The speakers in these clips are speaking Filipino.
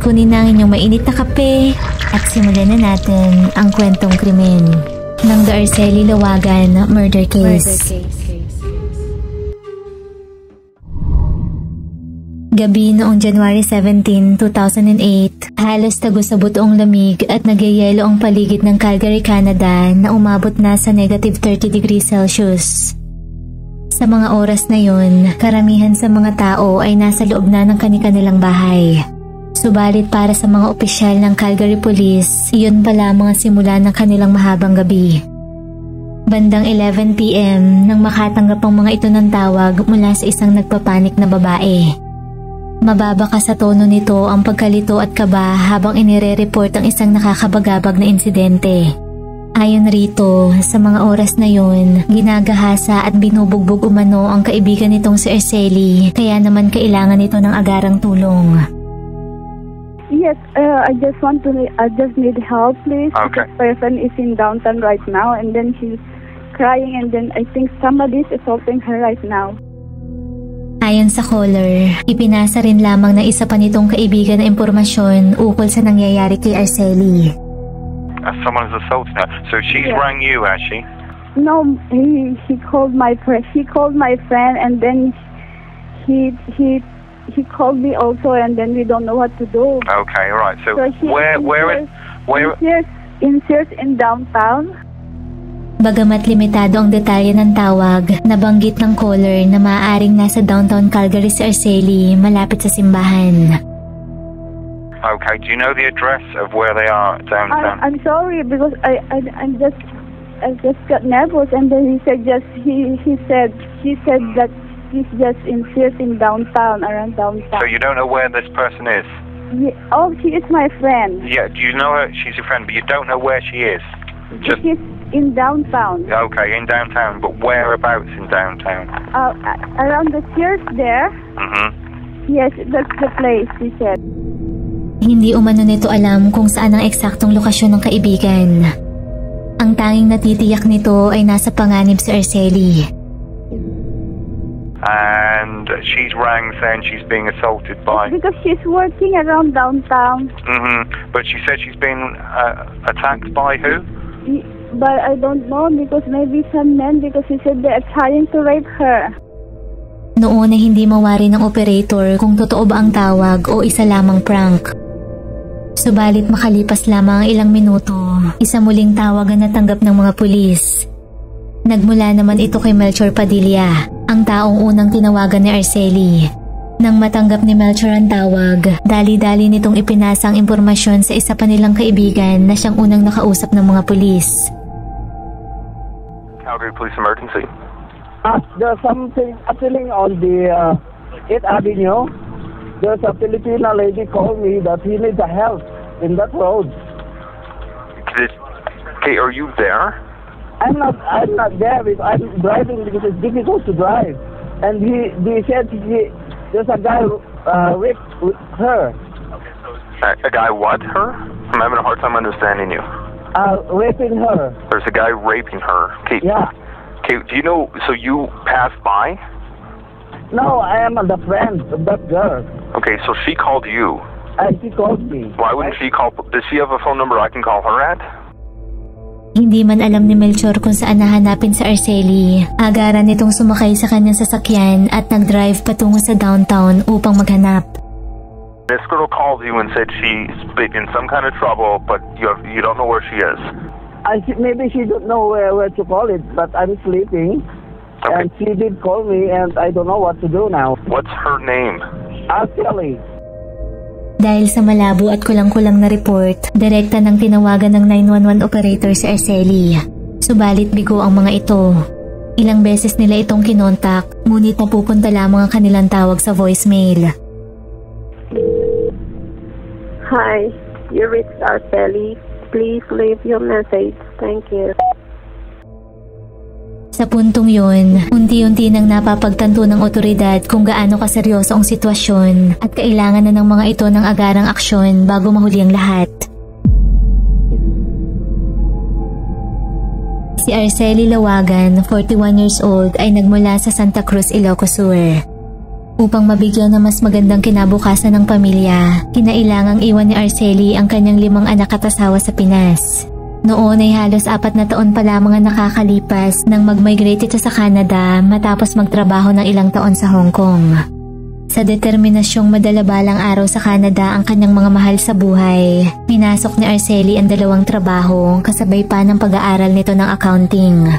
kunin na ang inyong mainit na kape at simulan na natin ang kwentong krimen ng The Arceli Lawagan Murder Case. Gabi noong January 17, 2008, halos tagos sa butoong lamig at nagyayelo ang paligid ng Calgary, Canada na umabot na sa negative 30 degrees Celsius. Sa mga oras na yun, karamihan sa mga tao ay nasa loob na ng kani-kanilang bahay. Subalit para sa mga opisyal ng Calgary Police, iyon pala mga simula ng kanilang mahabang gabi. Bandang 11 PM nang makatanggap ang mga ito ng tawag mula sa isang nagpapanik na babae. Mababa ka sa tono nito ang pagkalito at kaba habang inire-report ang isang nakakabagabag na insidente. Ayon rito, sa mga oras na yun, ginagahasa at binubugbog umano ang kaibigan nitong si Arceli, kaya naman kailangan nito ng agarang tulong. Yes, I just need help, please. Okay. This person is in downtown right now, and then she's crying, and then I think somebody is assaulting her right now. Ayon sa caller, ipinasa rin lamang na isa pa nitong kaibigan na impormasyon ukol sa nangyayari kay Arceli. Someone is assaulting her. So she's rang you, has she? No, he called my friend. He called my friend, and then he called me also, and then we don't know what to do. Okay, all right. So where in Sears in downtown. Bagamat limitado ang detalye ng tawag, nabanggit ng caller na maaaring nasa downtown Calgary si Arceli malapit sa simbahan. Okay, do you know the address of where they are downtown? I'm sorry because I just got nervous, and then he said that he's just in Sears in downtown, around downtown. So you don't know where this person is? Yeah, oh, she is my friend. Yeah, do you know her? She's your friend, but you don't know where she is? She's in downtown. Okay, in downtown, but whereabouts in downtown? Around the Sears there. Mm-hmm. Yes, that's the place, he said. Hindi umano nito alam kung saan ang eksaktong lokasyon ng kaibigan. Ang tanging natitiyak nito ay nasa panganib si Arceli. And she's rang saying she's being assaulted by... Because she's working around downtown. Mm-hmm. But she said she's been attacked by who? But I don't know, because maybe some men, because he said they're trying to rape her. Noon ay hindi mawari ng operator kung totoo ba ang tawag o isa lamang prank. Subalit makalipas lamang ang ilang minuto, isa muling tawagan na tanggap ng mga pulis. Nagmula naman ito kay Melchor Padilla, ang taong unang tinawagan ni Arceli. Nang matanggap ni Melchor ang tawag, dali-dali nitong ipinasa ang impormasyon sa isa pa nilang kaibigan na siyang unang nakausap ng mga pulis. Calgary Police Emergency. There's something happening on the 8th Avenue. There's a Filipina lady called me that he needs help in that road. Okay, are you there? I'm not there because I'm driving because it's difficult to drive. And they said there's a guy raped her. A guy what? Her? I'm having a hard time understanding you. Raping her. There's a guy raping her. Okay. Yeah. Okay, do you know, so you passed by? No, I am the friend of that girl. Okay, so she called you. She called me. Why wouldn't she call, does she have a phone number I can call her at? Hindi man alam ni Melchor kung saan nahanapin sa Arceli, agaran nitong sumakay sa kanyang sasakyan at nag-drive patungo sa downtown upang maghanap. This girl called you and said she's in some kind of trouble, but you don't know where she is. Maybe she don't know where to call it, but I'm sleeping. Okay. And she did call me, and I don't know what to do now. What's her name? Arceli. Dahil sa malabo at kulang-kulang na report, direkta ng tinawagan ng 911 operator si Arceli. Subalit bigo ang mga ito. Ilang beses nila itong kinontak, ngunit napupunta lamang ang kanilang tawag sa voicemail. Hi, you reached Arceli. Please leave your message. Thank you. Sa puntong yun, unti-unti nang napapagtanto ng otoridad kung gaano kaseryoso ang sitwasyon at kailangan na ng mga ito ng agarang aksyon bago mahuli ang lahat. Si Arceli Lawagan, 41 years old, ay nagmula sa Santa Cruz, Ilocos Sur. Upang mabigyan ng mas magandang kinabukasan ng pamilya, kinailangang iwan ni Arceli ang kanyang 5 anak at asawa sa Pinas. Noon ay halos 4 na taon pa lamang ang nakakalipas nang mag-migrate ito sa Canada matapos magtrabaho ng ilang taon sa Hong Kong. Sa determinasyong madalabalang araw sa Canada ang kanyang mga mahal sa buhay, pinasok ni Arceli ang 2 trabaho kasabay pa ng pag-aaral nito ng accounting.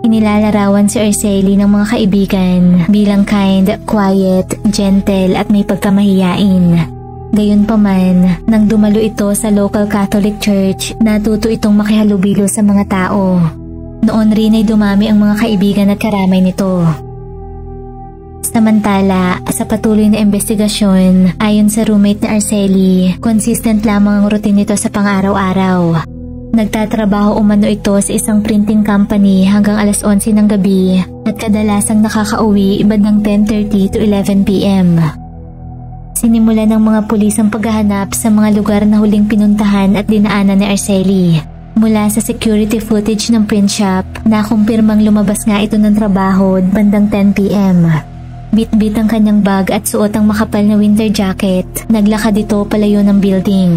Inilalarawan si Arceli ng mga kaibigan bilang kind, quiet, gentle at may pagkamahiyain. Gayunpaman, nang dumalo ito sa local Catholic Church, natuto itong makihalubilo sa mga tao. Noon rin ay dumami ang mga kaibigan at karamay nito. Samantala, sa patuloy na investigasyon, ayon sa roommate ni Arceli, consistent lamang ang routine nito sa pang-araw-araw. Nagtatrabaho umano ito sa isang printing company hanggang alas 11 ng gabi at kadalasang nakakauwi bandang 10:30 to 11 p.m. Sinimulan ng mga pulis ang paghahanap sa mga lugar na huling pinuntahan at dinaanan ni Arceli. Mula sa security footage ng print shop, nakumpirmang lumabas nga ito ng trabaho bandang 10 p.m. Bit-bit ang kanyang bag at suot ang makapal na winter jacket. Naglakad ito palayo ng building.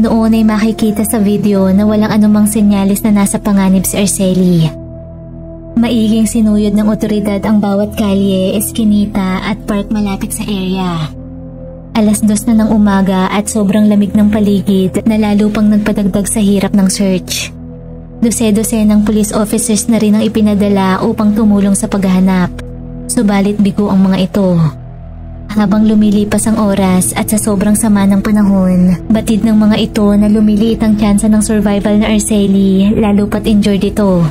Noon ay makikita sa video na walang anumang senyalis na nasa panganib si Arceli. Maiging sinuyod ng otoridad ang bawat kalye, eskinita at park malapit sa area. Alas 2 na ng umaga at sobrang lamig ng paligid na lalo pang nagpadagdag sa hirap ng search. Dose-dosenang police officers na rin ang ipinadala upang tumulong sa paghahanap. Subalit bigo ang mga ito. Habang lumilipas ang oras at sa sobrang sama ng panahon, batid ng mga ito na lumiliit ang tsansa ng survival na Arceli, lalo pat injured ito.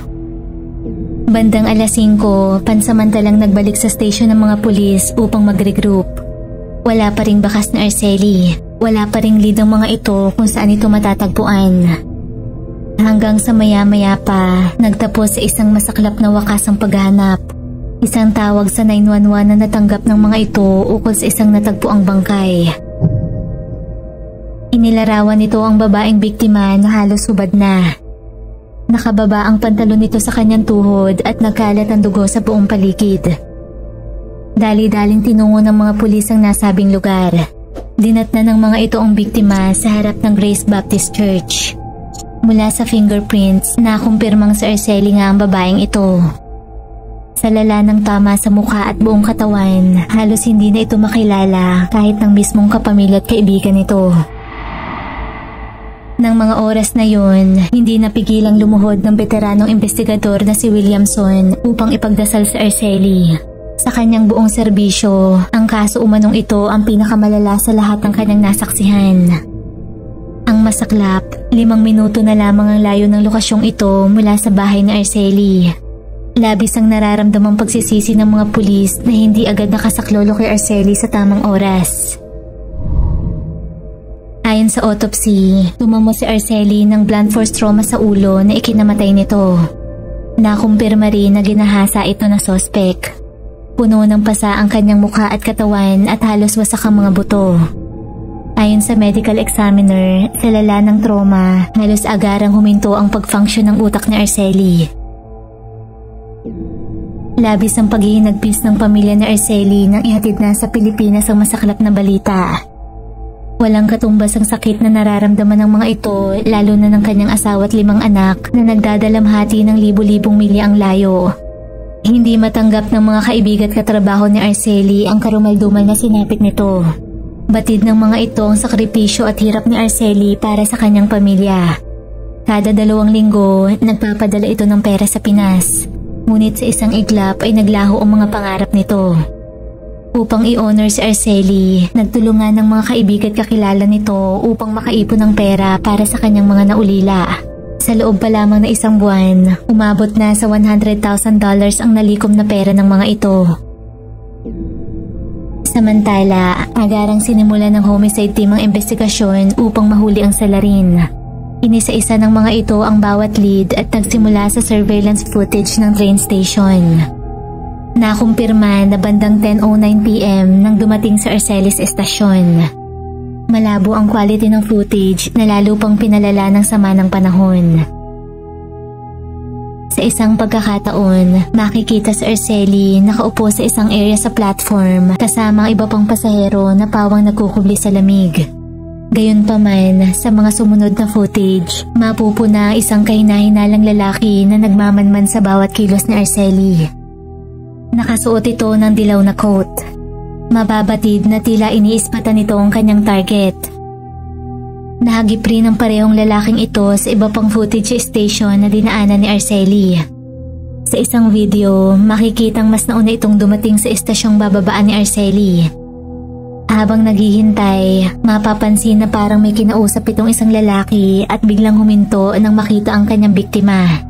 Bandang alas 5, pansamantalang nagbalik sa station ng mga pulis upang mag-regroup. Wala pa ring bakas na Arceli, wala pa ring lead ang mga ito kung saan ito matatagpuan. Hanggang sa maya-maya pa, nagtapos sa isang masaklap na wakas ang paghahanap. Isang tawag sa 911 na natanggap ng mga ito ukol sa isang natagpuang bangkay. Inilarawan nito ang babaeng biktima na halos hubad na. Nakababa ang pantalon nito sa kanyang tuhod at nagkalat ang dugo sa buong paligid. Dali-daling tinungo ng mga pulis ang nasabing lugar. Dinatnan ng mga ito ang biktima sa harap ng Grace Baptist Church. Mula sa fingerprints, nakumpirmang si Arceli nga ang babaeng ito. Sa lala ng tama sa mukha at buong katawan, halos hindi na ito makilala kahit ng mismong kapamilya at kaibigan nito. Nang mga oras na yun, hindi napigilang lumuhod ng veteranong investigador na si Williamson upang ipagdasal sa Arceli. Sa kanyang buong serbisyo, ang kaso umanong ito ang pinakamalala sa lahat ng kanyang nasaksihan. Ang masaklap, 5 minuto na lamang ang layo ng lokasyong ito mula sa bahay ni Arceli. Labis ang nararamdamang pagsisisi ng mga pulis na hindi agad nakasaklolo kay Arceli sa tamang oras. Ayon sa autopsy, tumamo si Arceli ng blunt force trauma sa ulo na ikinamatay nito. Nakumpirma rin na ginahasa ito na sospek. Puno ng pasa ang kanyang mukha at katawan at halos wasak ang mga buto. Ayon sa medical examiner, sa lala ng trauma, halos agarang huminto ang pag-function ng utak ni Arceli. Labis ang paghihinagpis ng pamilya ni Arceli nang ihatid na sa Pilipinas ang masaklap na balita. Walang katumbas ang sakit na nararamdaman ng mga ito, lalo na ng kanyang asawa at 5 anak na nagdadalamhati ng libu-libong milya ang layo. Hindi matanggap ng mga kaibigan at katrabaho ni Arceli ang karumaldumal na sinapit nito. Batid ng mga ito ang sakripisyo at hirap ni Arceli para sa kanyang pamilya. Kada 2 linggo, nagpapadala ito ng pera sa Pinas. Ngunit sa isang iglap ay naglaho ang mga pangarap nito. Upang i-honor si Arceli, nagtulungan ng mga kaibigan at kakilala nito upang makaipon ng pera para sa kanyang mga naulila. Sa loob pa lamang na 1 buwan, umabot na sa $100,000 ang nalikom na pera ng mga ito. Samantala, agarang sinimulan ng homicide team ang investigasyon upang mahuli ang salarin. Inisa-isa ng mga ito ang bawat lead at nagsimula sa surveillance footage ng train station. Nakumpirma na bandang 10:09 p.m. nang dumating sa Arcelis estasyon. Malabo ang quality ng footage na lalo pang pinalala ng sama ng panahon. Sa isang pagkakataon, makikita si Arceli nakaupo sa isang area sa platform kasama ang iba pang pasahero na pawang nagkukubli sa lamig. Gayunpaman, sa mga sumunod na footage, mapupuna ang isang kahina-hinalang lalaki na nagmamanman sa bawat kilos ni Arceli. Nakasuot ito ng dilaw na coat. Mababatid na tila iniispatan nito ang kanyang target. Nahagip rin ang parehong lalaking ito sa iba pang footage station na dinaanan ni Arceli. Sa isang video, makikitang mas nauna itong dumating sa estasyong bababaan ni Arceli. Habang naghihintay, mapapansin na parang may kinausap itong isang lalaki at biglang huminto nang makita ang kanyang biktima.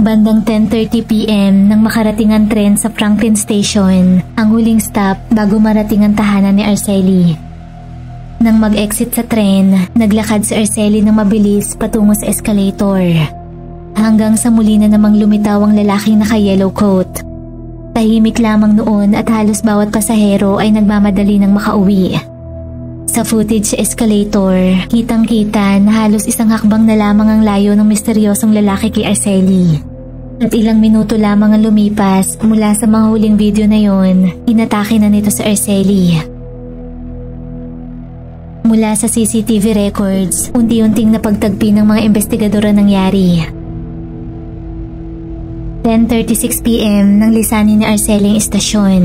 Bandang 10:30 PM nang makarating ang tren sa Franklin Station, ang huling stop bago marating ang tahanan ni Arceli. Nang mag-exit sa tren, naglakad si Arceli ng mabilis patungo sa escalator. Hanggang sa muli na namang lumitaw ang lalaking naka-yellow coat. Tahimik lamang noon at halos bawat pasahero ay nagmamadali ng makauwi. Sa footage sa escalator, kitang-kita na halos isang hakbang na lamang ang layo ng misteryosong lalaki kay Arceli. At ilang minuto lamang ang lumipas mula sa mga huling video na yon, inatake na nito sa Arceli. Mula sa CCTV records, unti-unting napagtagpi ng mga investigador ang nangyari. 10:36 PM nang lisanin ni Arceli ang istasyon.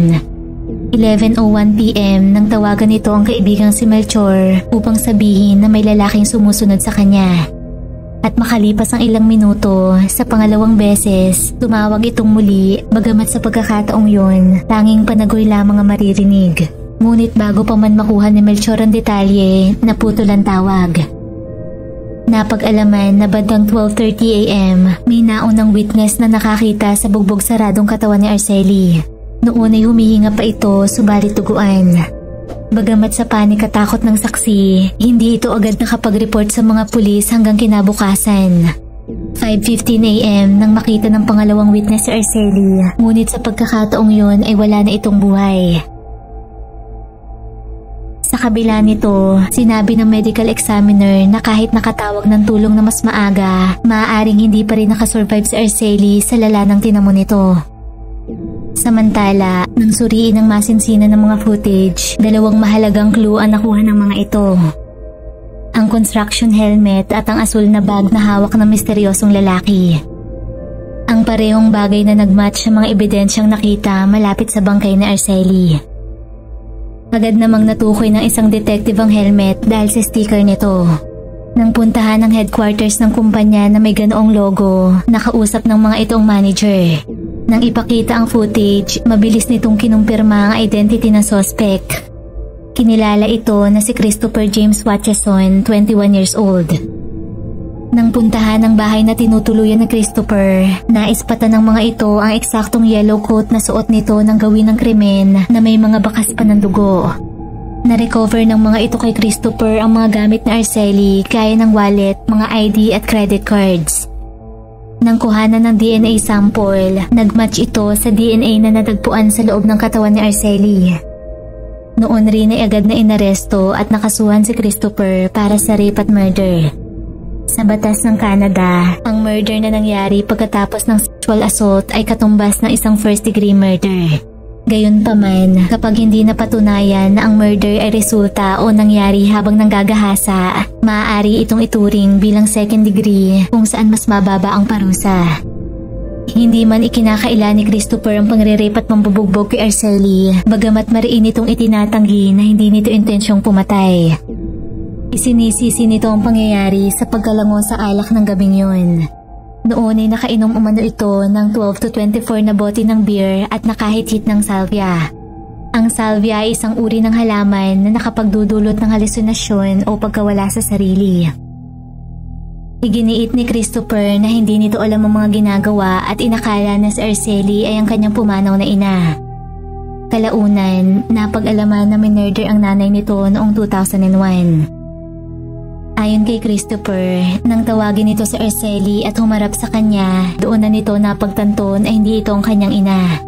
11:01 PM nang tawagan nito ang kaibigang si Melchor upang sabihin na may lalaking sumusunod sa kanya. At makalipas ang ilang minuto, sa pangalawang beses, tumawag itong muli, bagamat sa pagkakataong yon, tanging panagoy lamang ang maririnig. Ngunit bago pa man makuha ni Melchor ang detalye, naputol ang tawag. Napag-alaman na bandang 12:30 AM, may naunang witness na nakakita sa bugbog saradong katawan ni Arceli. Noon ay humihinga pa ito, subalit tuguan. Bagamat sa panik at takot ng saksi, hindi ito agad nakapag-report sa mga pulis hanggang kinabukasan. 5:15 AM nang makita ng pangalawang witness si Arceli, ngunit sa pagkakataong yon ay wala na itong buhay. Sa kabila nito, sinabi ng medical examiner na kahit nakatawag ng tulong na mas maaga, maaaring hindi pa rin nakasurvive si Arceli sa lala ng tinamo nito. Samantala, nang suriin ng masinsinan ng mga footage, dalawang mahalagang clue ang nakuha ng mga ito. Ang construction helmet at ang asul na bag na hawak ng misteryosong lalaki. Ang parehong bagay na nagmatch sa mga ebidensyang nakita malapit sa bangkay ni Arceli. Agad namang natukoy ng isang detective ang helmet dahil sa sticker nito. Nang puntahan ng headquarters ng kumpanya na may ganoong logo, nakausap ng mga itong manager. Nang ipakita ang footage, mabilis nitong kinumpirma ang identity ng suspect. Kinilala ito na si Christopher James Watcheson, 21 years old. Nang puntahan ang bahay na tinutuluyan ni Christopher, naispatan ng mga ito ang eksaktong yellow coat na suot nito nang gawin ng krimen na may mga bakas pa ng dugo. Na-recover ng mga ito kay Christopher ang mga gamit ni Arceli gaya ng wallet, mga ID at credit cards. Nang kuhanan ng DNA sample, nagmatch ito sa DNA na natagpuan sa loob ng katawan ni Arceli. Noon rin ay agad na inaresto at nakasuhan si Christopher para sa rape at murder. Sa batas ng Canada, ang murder na nangyari pagkatapos ng sexual assault ay katumbas ng isang first-degree murder. Gayunpaman, kapag hindi napatunayan na ang murder ay resulta o nangyari habang nanggagahasa, maaari itong ituring bilang second degree kung saan mas mababa ang parusa. Hindi man ikinakaila ni Christopher ang pangre-rape at pambubugbog kay Arceli, bagamat mariin itong itinatanggi na hindi nito intensyong pumatay. Isinisisi nito ang pangyayari sa pagkalango sa alak ng gabing yun. Noon ay nakainom umano ito ng 12 to 24 na bote ng beer at nakahit-hit ng salvia. Ang salvia ay isang uri ng halaman na nakapagdudulot ng halusinasyon o pagkawala sa sarili. Iginiit ni Christopher na hindi nito alam ang mga ginagawa at inakala na si Arceli ay ang kanyang pumanaw na ina. Kalaunan, napag-alaman na minurder ang nanay nito noong 2001. Ayon kay Christopher, nang tawagin nito si Arceli at humarap sa kanya, doon na nito napagtanto na hindi ito ang kanyang ina.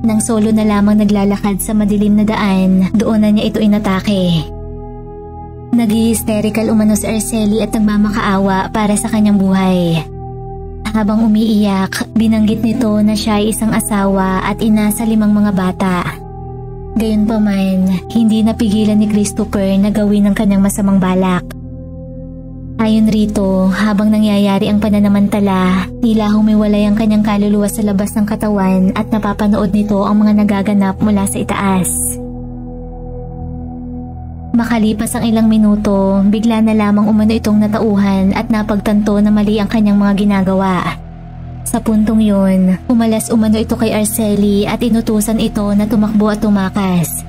Nang solo na lamang naglalakad sa madilim na daan, doon na niya ito inatake. Nag-hysterical umano si Arceli at nagmamakaawa para sa kanyang buhay. Habang umiiyak, binanggit nito na siya ay isang asawa at ina sa 5 mga bata. Gayunpaman, hindi napigilan ni Christopher na gawin ang kanyang masamang balak. Ayon rito, habang nangyayari ang pananamantala, tila humiwalay ang kanyang kaluluwa sa labas ng katawan at napapanood nito ang mga nagaganap mula sa itaas. Makalipas ang ilang minuto, bigla na lamang umano itong natauhan at napagtanto na mali ang kanyang mga ginagawa. Sa puntong yun, umalas umano ito kay Arceli at inutusan ito na tumakbo at tumakas.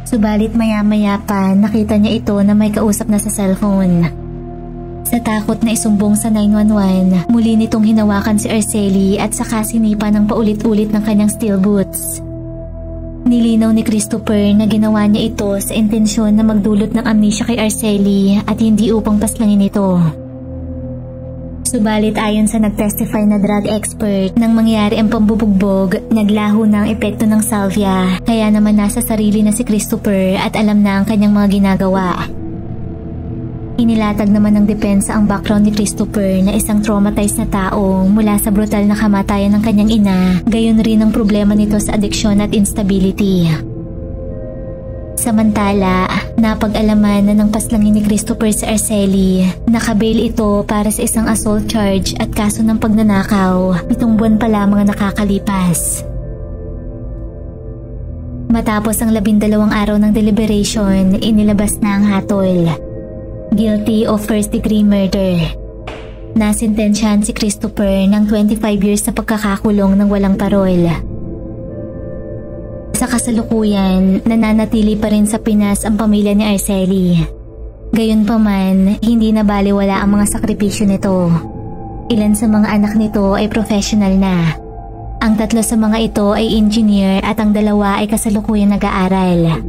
Subalit maya-maya pa nakita niya ito na may kausap na sa cellphone. Sa takot na isumbong sa 911, muli nitong hinawakan si Arceli at saka sinipa ng paulit-ulit ng kanyang steel boots. Nilinaw ni Christopher na ginawa niya ito sa intensyon na magdulot ng amnesia kay Arceli at hindi upang paslangin ito. Subalit ayon sa nagtestify na drug expert, nang mangyari ang pambubugbog, naglaho na ang epekto ng salvia, kaya naman nasa sarili na si Christopher at alam na ang kanyang mga ginagawa. Inilatag naman ng depensa ang background ni Christopher na isang traumatized na tao mula sa brutal na kamatayan ng kanyang ina, gayon rin ang problema nito sa addiction at instability. Samantala, napag-alaman na ng paslangin ni Christopher sa Arceli, nakabail ito para sa isang assault charge at kaso ng pagnanakaw, 7 buwan pa lamang nakakalipas. Matapos ang 12 araw ng deliberation, inilabas na ang hatol. Guilty of first-degree murder. Nasintensyahan si Christopher ng 25 years na pagkakakulong ng walang parol. Sa kasalukuyan, nananatili pa rin sa Pinas ang pamilya ni Arceli. Gayunpaman, hindi na baliwala ang mga sakripisyo nito. Ilan sa mga anak nito ay professional na. Ang 3 sa mga ito ay engineer at ang 2 ay kasalukuyan nag-aaral.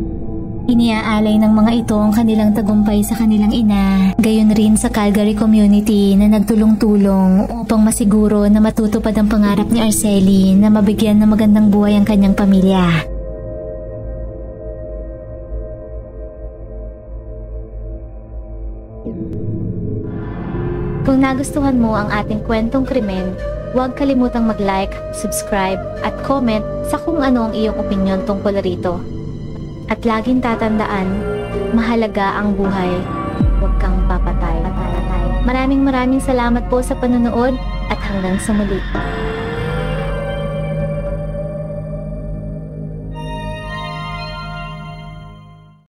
Iniaalay ng mga ito ang kanilang tagumpay sa kanilang ina, gayon rin sa Calgary community na nagtulong-tulong upang masiguro na matutupad ang pangarap ni Arceli na mabigyan ng magandang buhay ang kanyang pamilya. Kung nagustuhan mo ang ating kwentong krimen, huwag kalimutang mag-like, subscribe at comment sa kung ano ang iyong opinyon tungkol rito. At laging tatandaan, mahalaga ang buhay, huwag kang papatay. Maraming salamat po sa panonood at hanggang sa muli.